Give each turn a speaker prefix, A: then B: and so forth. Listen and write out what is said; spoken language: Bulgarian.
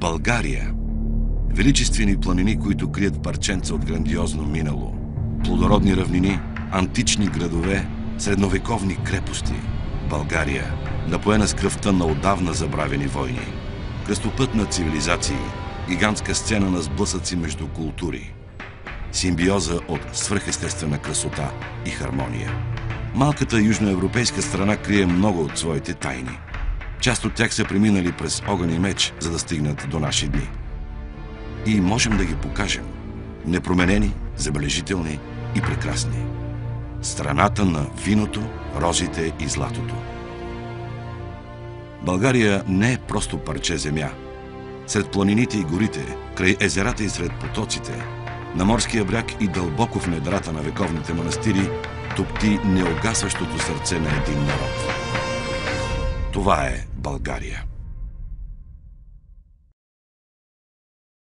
A: България. Величествени планини, които крият парченца от грандиозно минало. Плодородни равнини, антични градове, средновековни крепости. България, напоена с кръвта на отдавна забравени войни. Кръстопът на цивилизации, гигантска сцена на сблъсъци между култури. Симбиоза от свръхестествена красота и хармония. Малката южноевропейска страна крие много от своите тайни. Част от тях са преминали през огън и меч, за да стигнат до наши дни. И можем да ги покажем. Непроменени, забележителни и прекрасни. Страната на виното, розите и златото. България не е просто парче земя. Сред планините и горите, край езерата и сред потоците, на морския бряг и дълбоко в недрата на вековните манастири топти неугасващото сърце на един народ. Това е България.